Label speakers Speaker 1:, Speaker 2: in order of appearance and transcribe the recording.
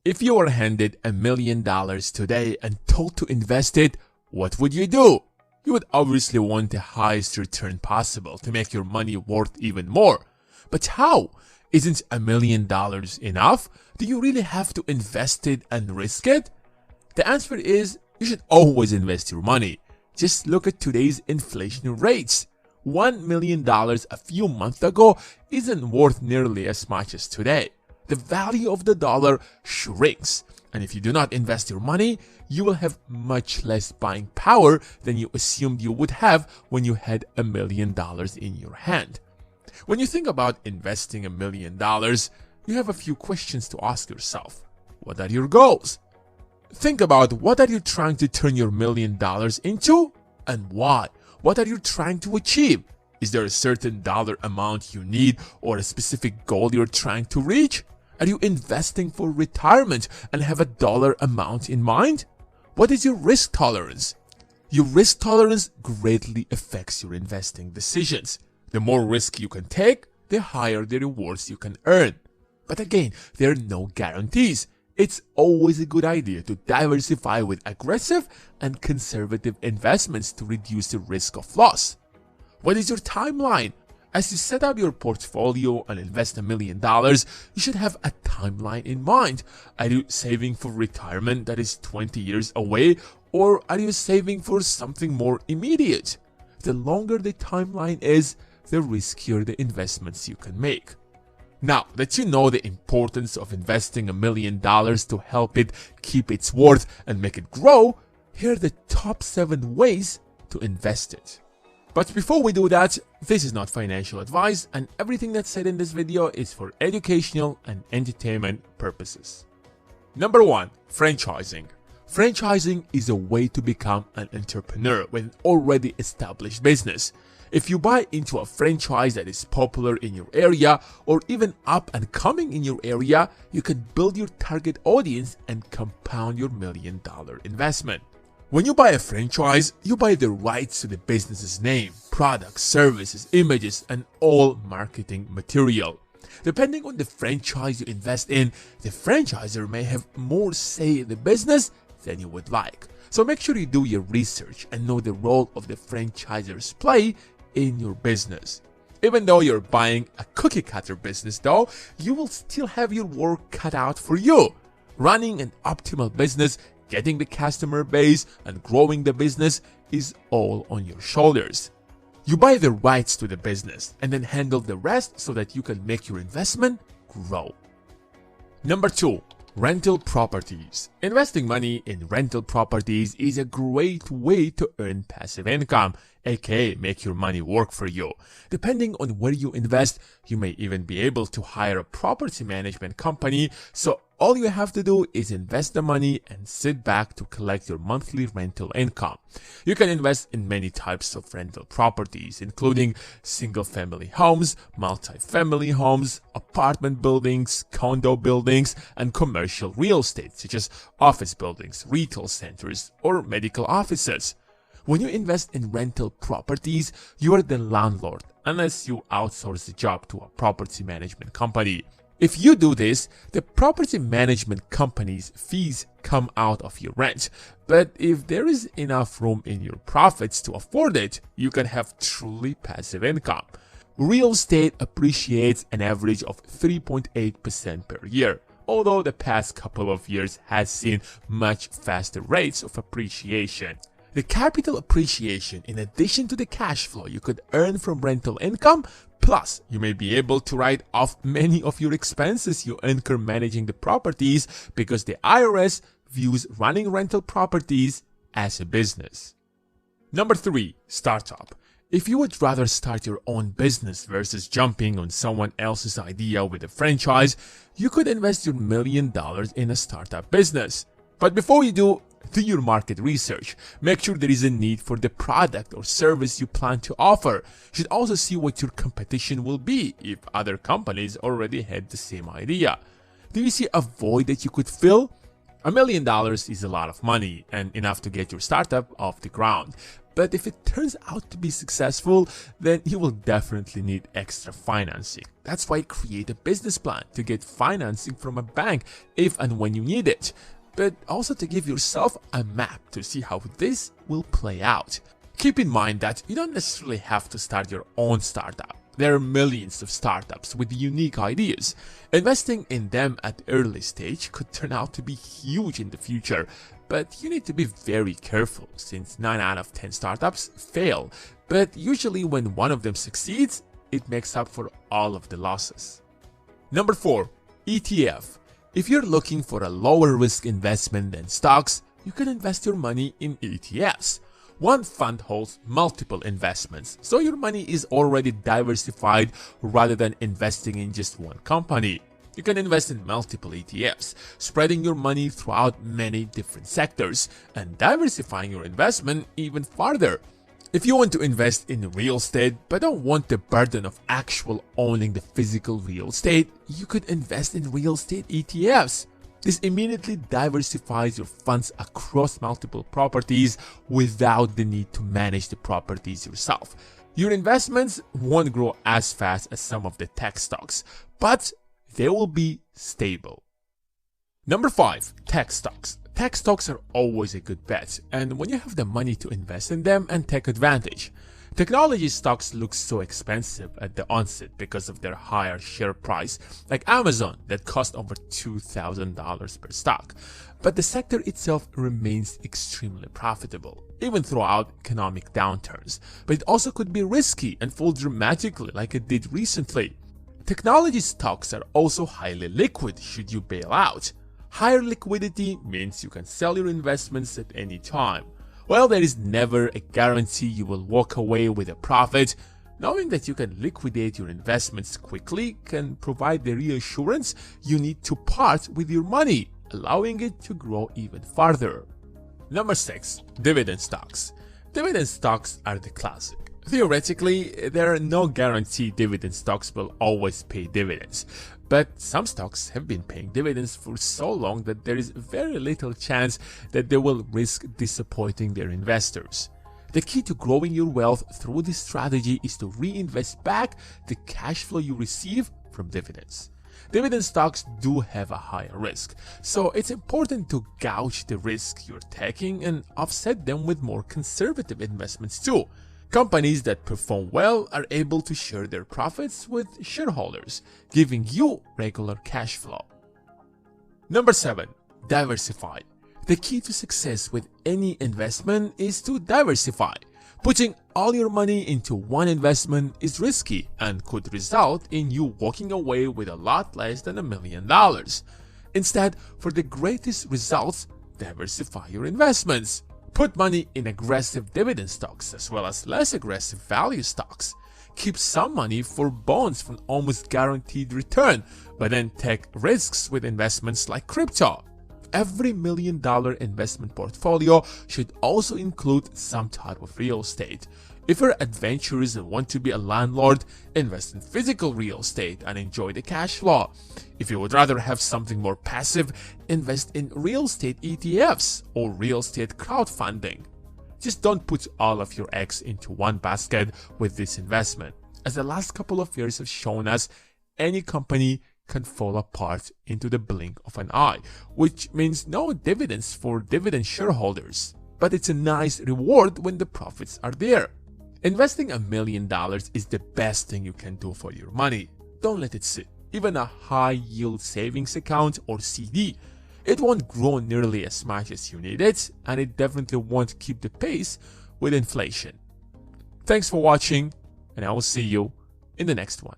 Speaker 1: If you were handed $1,000,000 today and told to invest it, what would you do? You would obviously want the highest return possible to make your money worth even more. But how? Isn't $1,000,000 enough? Do you really have to invest it and risk it? The answer is you should always invest your money. Just look at today's inflation rates. $1,000,000 a few months ago isn't worth nearly as much as today. The value of the dollar shrinks, and if you do not invest your money, you will have much less buying power than you assumed you would have when you had $1,000,000 in your hand. When you think about investing $1,000,000, you have a few questions to ask yourself. What are your goals? Think about what are you trying to turn your $1,000,000 into and why? What are you trying to achieve? Is there a certain dollar amount you need or a specific goal you're trying to reach? Are you investing for retirement and have a dollar amount in mind? What is your risk tolerance? Your risk tolerance greatly affects your investing decisions. The more risk you can take, the higher the rewards you can earn. But again, there are no guarantees. It's always a good idea to diversify with aggressive and conservative investments to reduce the risk of loss. What is your timeline? As you set out your portfolio and invest $1,000,000, you should have a timeline in mind. Are you saving for retirement that is 20 years away, or are you saving for something more immediate? The longer the timeline is, the riskier the investments you can make. Now that you know the importance of investing $1,000,000 to help it keep its worth and make it grow, here are the top 7 ways to invest it. But before we do that, this is not financial advice, and everything that's said in this video is for educational and entertainment purposes. Number 1. Franchising. Franchising is a way to become an entrepreneur with an already established business. If you buy into a franchise that is popular in your area or even up and coming in your area, you can build your target audience and compound your $1,000,000 investment. When you buy a franchise, you buy the rights to the business's name, products, services, images, and all marketing material. Depending on the franchise you invest in, the franchisor may have more say in the business than you would like. So make sure you do your research and know the role of the franchisors play in your business. Even though you're buying a cookie cutter business though, you will still have your work cut out for you. Running an optimal business, getting the customer base, and growing the business is all on your shoulders. You buy the rights to the business and then handle the rest so that you can make your investment grow. Number 2. Rental properties. Investing money in rental properties is a great way to earn passive income, aka make your money work for you. Depending on where you invest, you may even be able to hire a property management company, so all you have to do is invest the money and sit back to collect your monthly rental income. You can invest in many types of rental properties, including single-family homes, multi-family homes, apartment buildings, condo buildings, and commercial real estate, such as office buildings, retail centers, or medical offices. When you invest in rental properties, you are the landlord, unless you outsource the job to a property management company. If you do this, the property management company's fees come out of your rent. But if there is enough room in your profits to afford it, you can have truly passive income. Real estate appreciates an average of 3.8% per year, although the past couple of years has seen much faster rates of appreciation. The capital appreciation, in addition to the cash flow you could earn from rental income, plus you may be able to write off many of your expenses you incur managing the properties because the IRS views running rental properties as a business. Number 3. Startup. If you would rather start your own business versus jumping on someone else's idea with a franchise, you could invest your $1,000,000 in a startup business. But before you do your market research. Make sure there is a need for the product or service you plan to offer. You should also see what your competition will be if other companies already had the same idea. Do you see a void that you could fill? $1,000,000 is a lot of money and enough to get your startup off the ground. But if it turns out to be successful, then you will definitely need extra financing. That's why create a business plan to get financing from a bank if and when you need it, but also to give yourself a map to see how this will play out. Keep in mind that you don't necessarily have to start your own startup. There are millions of startups with unique ideas. Investing in them at early stage could turn out to be huge in the future, but you need to be very careful since 9 out of 10 startups fail. But usually when one of them succeeds, it makes up for all of the losses. Number 4. ETF. If you're looking for a lower risk investment than stocks, you can invest your money in ETFs. One fund holds multiple investments, so your money is already diversified rather than investing in just one company. You can invest in multiple ETFs, spreading your money throughout many different sectors and diversifying your investment even farther. If you want to invest in real estate but don't want the burden of actual owning the physical real estate, you could invest in real estate ETFs. This immediately diversifies your funds across multiple properties without the need to manage the properties yourself. Your investments won't grow as fast as some of the tech stocks, but they will be stable. Number 5. Tech stocks. Tech stocks are always a good bet, and when you have the money to invest in them and take advantage. Technology stocks look so expensive at the onset because of their higher share price, like Amazon that cost over $2,000 per stock. But the sector itself remains extremely profitable, even throughout economic downturns. But it also could be risky and fall dramatically like it did recently. Technology stocks are also highly liquid should you bail out. Higher liquidity means you can sell your investments at any time. While there is never a guarantee you will walk away with a profit, knowing that you can liquidate your investments quickly can provide the reassurance you need to part with your money, allowing it to grow even farther. Number 6. Dividend stocks. Dividend stocks are the classic. Theoretically, there are no guarantee dividend stocks will always pay dividends, but some stocks have been paying dividends for so long that there is very little chance that they will risk disappointing their investors. The key to growing your wealth through this strategy is to reinvest back the cash flow you receive from dividends. Dividend stocks do have a higher risk, so it's important to gauge the risk you're taking and offset them with more conservative investments too. Companies that perform well are able to share their profits with shareholders, giving you regular cash flow. Number 7. Diversify. The key to success with any investment is to diversify. Putting all your money into one investment is risky and could result in you walking away with a lot less than $1 million. Instead, for the greatest results, diversify your investments. Put money in aggressive dividend stocks as well as less aggressive value stocks. Keep some money for bonds for an almost guaranteed return, but then take risks with investments like crypto. Every $1 million investment portfolio should also include some type of real estate. If you're adventurous and want to be a landlord, invest in physical real estate and enjoy the cash flow. If you would rather have something more passive, invest in real estate ETFs or real estate crowdfunding. Just don't put all of your eggs into one basket with this investment. As the last couple of years have shown us, any company can fall apart into the blink of an eye, which means no dividends for dividend shareholders. But it's a nice reward when the profits are there. Investing $1 million is the best thing you can do for your money. Don't let it sit. Even a high-yield savings account or CD, it won't grow nearly as much as you need it, and it definitely won't keep the pace with inflation. Thanks for watching, and I will see you in the next one.